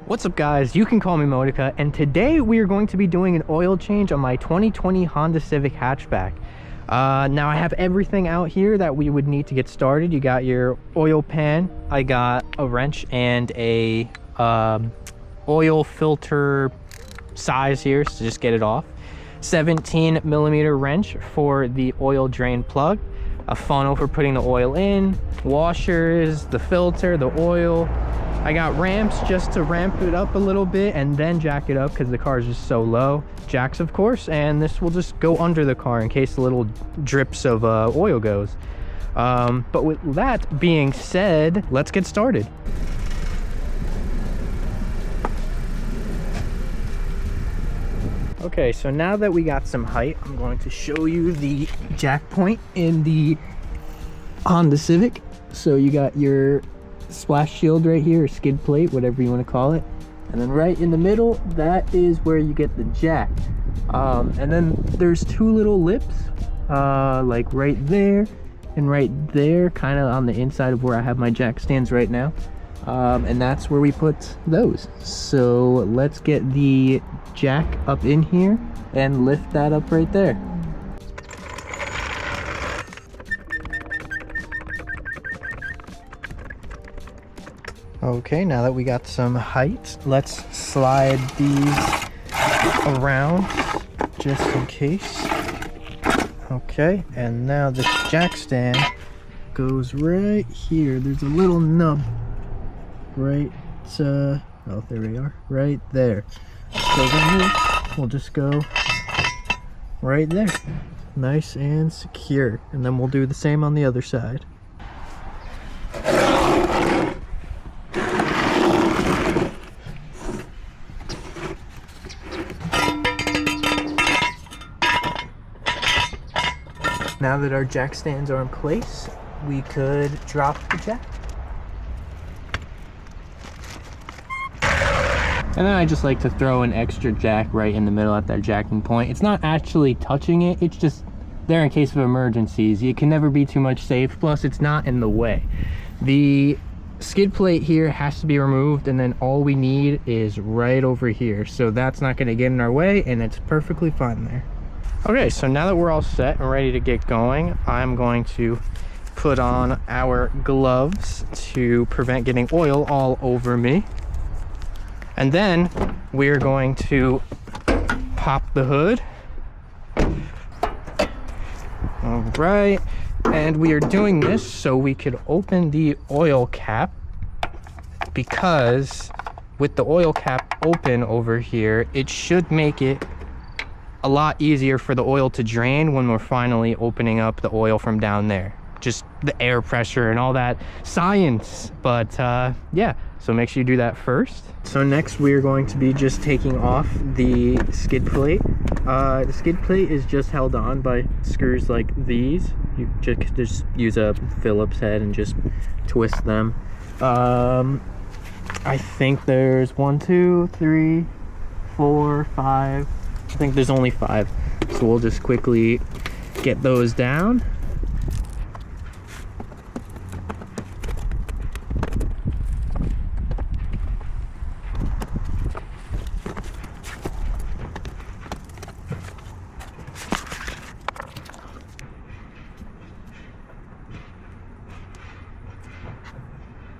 What's up guys, you can call me Monica, and today we are going to be doing an oil change on my 2020 Honda Civic hatchback. Now I have everything out here that we would need to get started. You got your oil pan, I got a wrench and a oil filter size here to just get it off. 17mm wrench for the oil drain plug, a funnel for putting the oil in, washers, the filter, the oil. I got ramps just to ramp it up a little bit and then jack it up because the car is just so low. Jacks, of course, and this will just go under the car in case the little drips of oil goes. But with that being said, let's get started. Okay, so now that we got some height, I'm going to show you the jack point in the Honda Civic. So you got your splash shield right here, or skid plate, whatever you want to call it, and then right in the middle, that is where you get the jack. And then there's two little lips, like right there and right there, kind of on the inside of where I have my jack stands right now. And that's where we put those. So let's get the jack up in here and lift that up right there. Okay, now that we got some height, let's slide these around just in case. Okay, and now the jack stand goes right here. There's a little nub right, oh, there we are, right there. So then this will just go right there, nice and secure. And then we'll do the same on the other side. Now that our jack stands are in place, we could drop the jack. And then I just like to throw an extra jack right in the middle at that jacking point. It's not actually touching it, it's just there in case of emergencies. You can never be too much safe, plus it's not in the way. The skid plate here has to be removed, and then all we need is right over here. So that's not gonna get in our way, and it's perfectly fine there. Okay, so now that we're all set and ready to get going, I'm going to put on our gloves to prevent getting oil all over me. And then we're going to pop the hood. All right, and we are doing this so we could open the oil cap, because with the oil cap open over here, it should make it a lot easier for the oil to drain when we're finally opening up the oil from down there. Just the air pressure and all that science. But yeah, so make sure you do that first. So next we're going to be just taking off the skid plate. The skid plate is just held on by screws like these. You just use a Phillips head and just twist them. I think there's 1, 2, 3, 4, 5. I think there's only 5, so we'll just quickly get those down.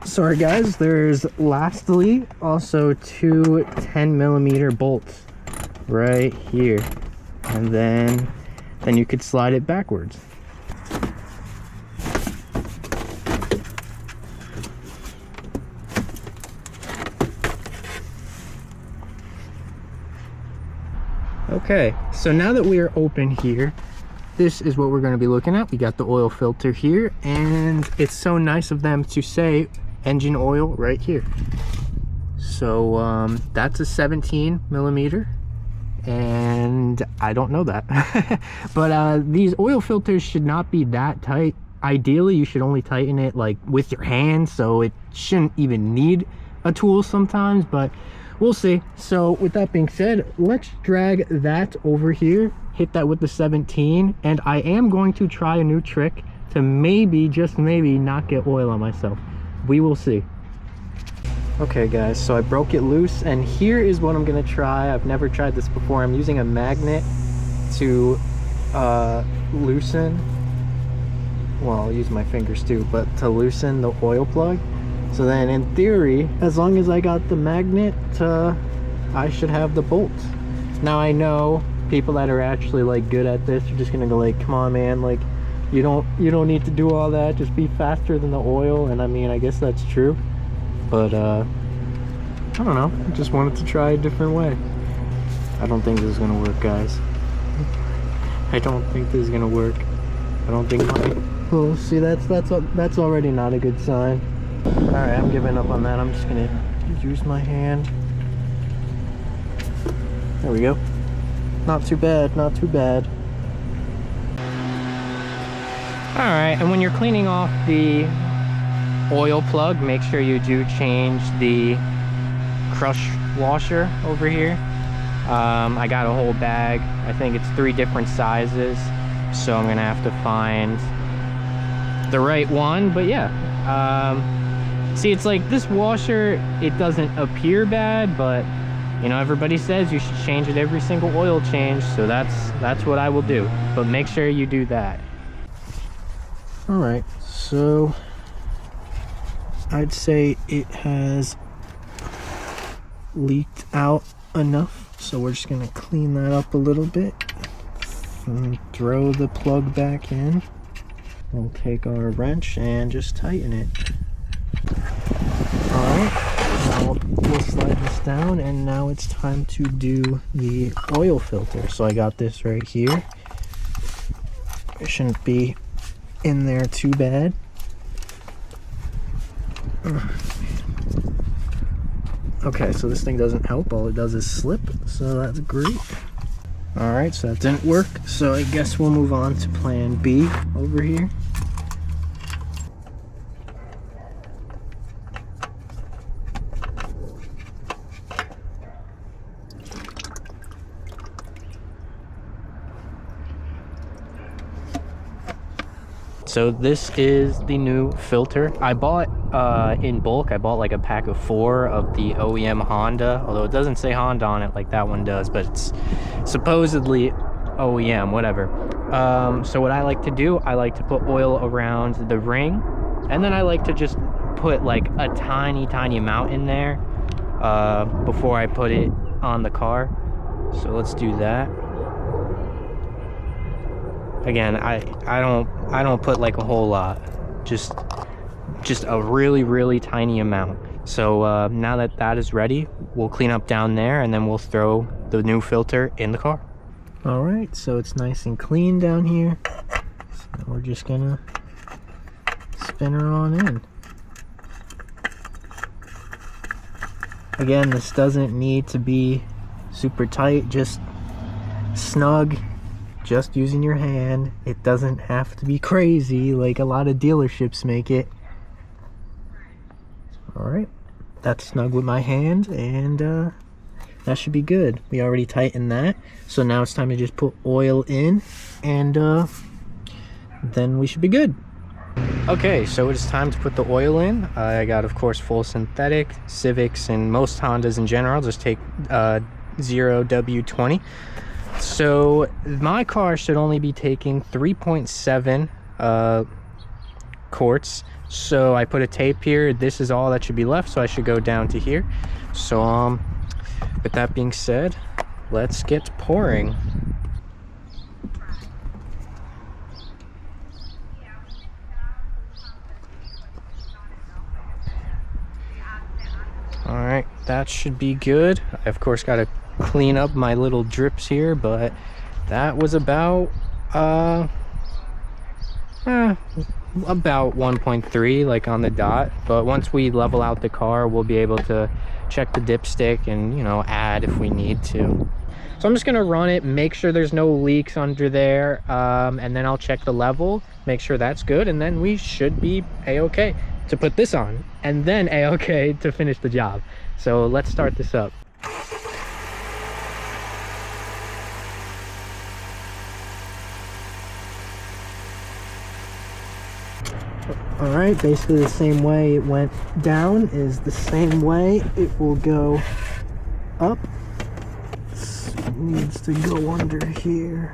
Sorry guys, there's lastly also two 10mm bolts right here, and then you could slide it backwards. Okay, so now that we are open here, this is what we're going to be looking at. We got the oil filter here, and it's so nice of them to say engine oil right here. So that's a 17mm. And I don't know that. But these oil filters should not be that tight. Ideally you should only tighten it like with your hand, so it shouldn't even need a tool sometimes, but we'll see. So with that being said, let's drag that over here, hit that with the 17, and I am going to try a new trick to maybe, just maybe, not get oil on myself. We will see. Okay guys, so I broke it loose, and here is what I'm gonna try. I've never tried this before. I'm using a magnet to loosen, well, I'll use my fingers too, but to loosen the oil plug. So then in theory, as long as I got the magnet, I should have the bolts. Now I know people that are actually like good at this are just gonna go like, come on man, like you don't need to do all that, just be faster than the oil. And I mean, I guess that's true, but I don't know, I just wanted to try a different way. I don't think this is gonna work, guys. I don't think this is gonna work. I don't think my, oh, see, that's already not a good sign. All right, I'm giving up on that. I'm just gonna use my hand. There we go. Not too bad, not too bad. All right, and when you're cleaning off the oil plug, make sure you do change the crush washer over here. I got a whole bag. I think it's 3 different sizes, so I'm gonna have to find the right one. But yeah, see, it's like this washer, it doesn't appear bad, but you know, everybody says you should change it every single oil change, so that's what I will do. But make sure you do that. All right, so I'd say it has leaked out enough, so we're just gonna clean that up a little bit and throw the plug back in. We'll take our wrench and just tighten it. All right, now we'll slide this down, and now it's time to do the oil filter. So I got this right here. It shouldn't be in there too bad. Okay, so this thing doesn't help. All it does is slip, so that's great. All right, so that didn't work, so I guess we'll move on to plan B over here. So this is the new filter. I bought in bulk. I bought like a pack of 4 of the OEM Honda, although it doesn't say Honda on it like that one does, but it's supposedly OEM, whatever. So what I like to do, I like to put oil around the ring, and then I like to just put like a tiny amount in there before I put it on the car. So let's do that. Again, I don't put like a whole lot, just a really tiny amount. So now that that is ready, we'll clean up down there, and then we'll throw the new filter in the car. All right, so it's nice and clean down here, so we're just gonna spin her on in. Again, this doesn't need to be super tight, just snug. Just using your hand. It doesn't have to be crazy like a lot of dealerships make it. All right, that's snug with my hand, and that should be good. We already tightened that, so now it's time to just put oil in, and then we should be good. Okay, so it's time to put the oil in. I got, of course, full synthetic. Civics and most Hondas in general just take 0W20. So my car should only be taking 3.7 quarts. So I put a tape here. This is all that should be left, so I should go down to here. So with that being said, let's get pouring. All right, that should be good. I of course got to clean up my little drips here, but that was about 1.3, like on the dot. But once we level out the car, we'll be able to check the dipstick and, you know, add if we need to. So I'm just gonna run it, make sure there's no leaks under there, and then I'll check the level, make sure that's good, and then we should be a-okay to put this on, and then a-okay to finish the job. So let's start this up. All right, basically the same way it went down is the same way it will go up. This needs to go under here.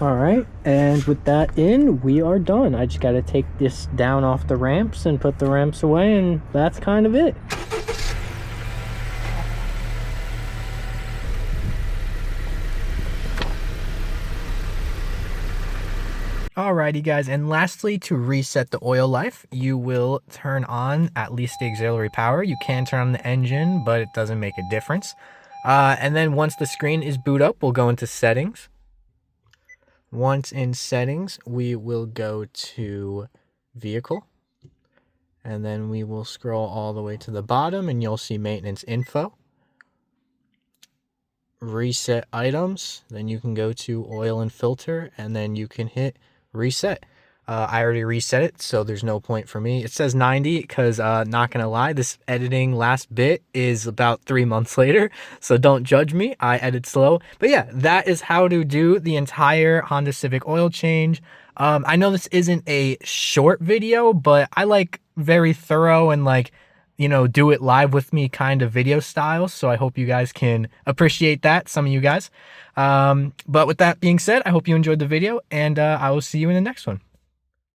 All right, and with that in, we are done. I just got to take this down off the ramps and put the ramps away, and that's kind of it. Alrighty guys, and lastly, to reset the oil life, you will turn on at least the auxiliary power. You can turn on the engine, but it doesn't make a difference. And then once the screen is boot up, we'll go into settings. Once in settings, we will go to vehicle, and then we will scroll all the way to the bottom and you'll see maintenance info. Reset items, then you can go to oil and filter, and then you can hit reset. I already reset it, so there's no point for me. It says 90 because, not gonna lie, this editing last bit is about 3 months later, so don't judge me. I edit slow. But yeah, that is how to do the entire Honda Civic oil change. I know this isn't a short video, but I like very thorough and like, you know, do it live with me kind of video style. So I hope you guys can appreciate that, some of you guys. But with that being said, I hope you enjoyed the video, and I will see you in the next one.